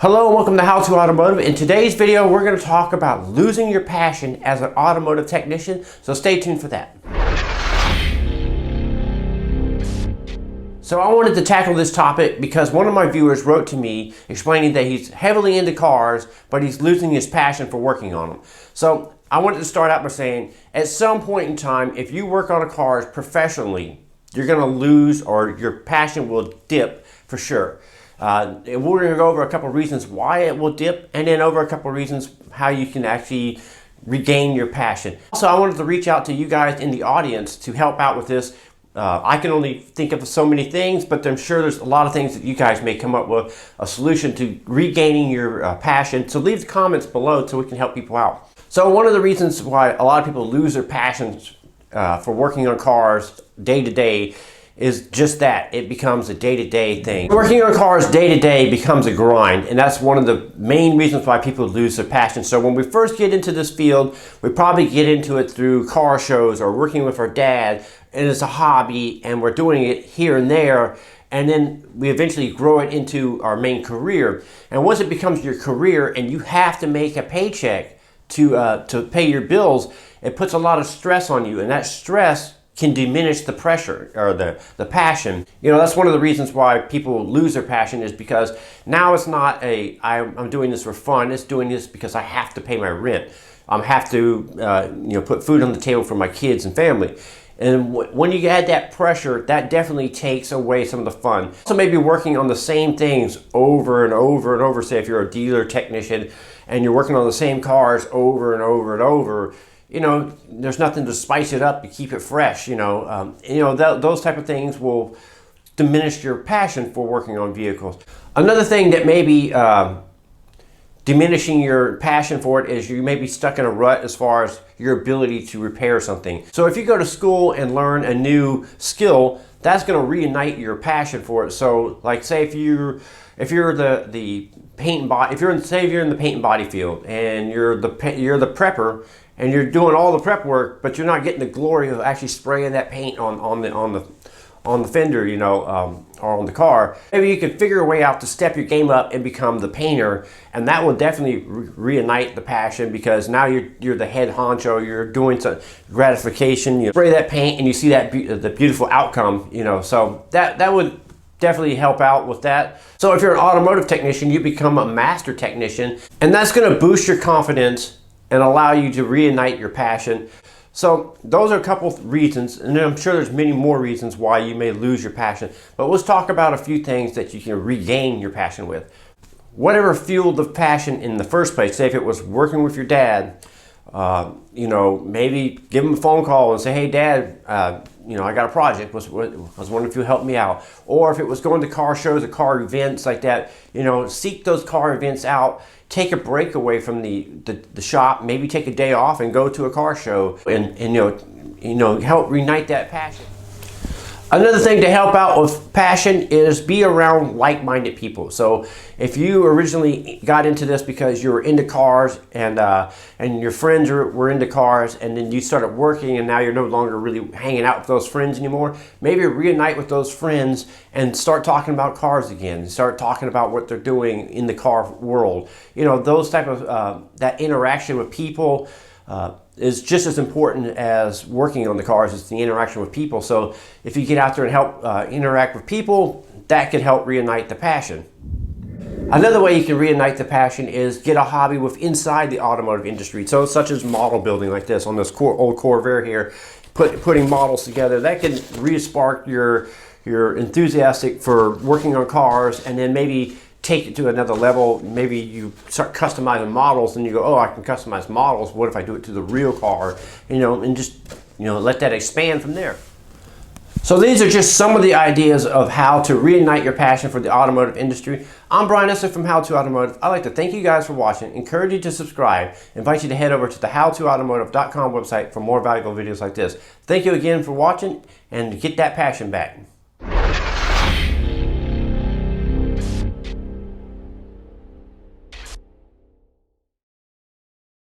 Hello and welcome to How to Automotive. In today's video, we're going to talk about losing your passion as an automotive technician, so stay tuned for that. So I wanted to tackle this topic because one of my viewers wrote to me explaining that he's heavily into cars, but he's losing his passion for working on them. So I wanted to start out by saying, at some point in time, if you work on a car professionally, you're going to lose, or your passion will dip for sure. And we're going to go over a couple of reasons why it will dip, and then over a couple of reasons how you can actually regain your passion. Also, I wanted to reach out to you guys in the audience to help out with this. I can only think of so many things, but I'm sure there's a lot of things that you guys may come up with a solution to regaining your passion. So leave the comments below so we can help people out. So one of the reasons why a lot of people lose their passions for working on cars day to day is just that. It becomes a day-to-day thing. Working on cars day-to-day becomes a grind, and that's one of the main reasons why people lose their passion. So when we first get into this field, we probably get into it through car shows or working with our dad, and it's a hobby, and we're doing it here and there, and then we eventually grow it into our main career. And once it becomes your career and you have to make a paycheck to pay your bills, it puts a lot of stress on you, and that stress can diminish the pressure or the passion. You know, that's one of the reasons why people lose their passion, is because now it's not I'm doing this for fun. It's doing this because I have to pay my rent. I have to put food on the table for my kids and family. And when you add that pressure, that definitely takes away some of the fun. So maybe working on the same things over and over and over. Say if you're a dealer technician and you're working on the same cars over and over and over, you know, there's nothing to spice it up to keep it fresh. Those type of things will diminish your passion for working on vehicles. Another thing that may be diminishing your passion for it is you may be stuck in a rut as far as your ability to repair something. So if you go to school and learn a new skill, that's going to reignite your passion for it. So like say if you're the paint and body, if you're in the paint and body field and you're the prepper, and you're doing all the prep work, but you're not getting the glory of actually spraying that paint on the fender, or on the car. Maybe you could figure a way out to step your game up and become the painter, and that will definitely reignite the passion, because now you're the head honcho. You're doing some gratification. You spray that paint and you see that the beautiful outcome. So that would definitely help out with that. So if you're an automotive technician, you become a master technician, and that's going to boost your confidence and allow you to reignite your passion. So those are a couple of reasons, and I'm sure there's many more reasons why you may lose your passion. But let's talk about a few things that you can regain your passion with. Whatever fueled the passion in the first place, say if it was working with your dad, maybe give him a phone call and say, hey Dad, I got a project, I was wondering if you'll help me out. Or if it was going to car shows or car events like that, seek those car events out. Take a break away from the shop, maybe take a day off and go to a car show and help reignite that passion. Another thing to help out with passion is be around like-minded people. So if you originally got into this because you were into cars and your friends were into cars, and then you started working and now you're no longer really hanging out with those friends anymore, maybe reunite with those friends and start talking about cars again. Start talking about what they're doing in the car world. Those type of that interaction with people is just as important as working on the cars. It's the interaction with people. So if you get out there and help interact with people, that can help reignite the passion. Another way you can reignite the passion is get a hobby with inside the automotive industry. So such as model building, like this on this old Corvair here, putting models together. That can re-spark your enthusiastic for working on cars, and then maybe take it to another level. Maybe you start customizing models and you go, oh, I can customize models. What if I do it to the real car? And just let that expand from there. So these are just some of the ideas of how to reignite your passion for the automotive industry. I'm Brian Esser from How to Automotive. I'd like to thank you guys for watching, encourage you to subscribe, invite you to head over to the howtoautomotive.com website for more valuable videos like this. Thank you again for watching, and get that passion back.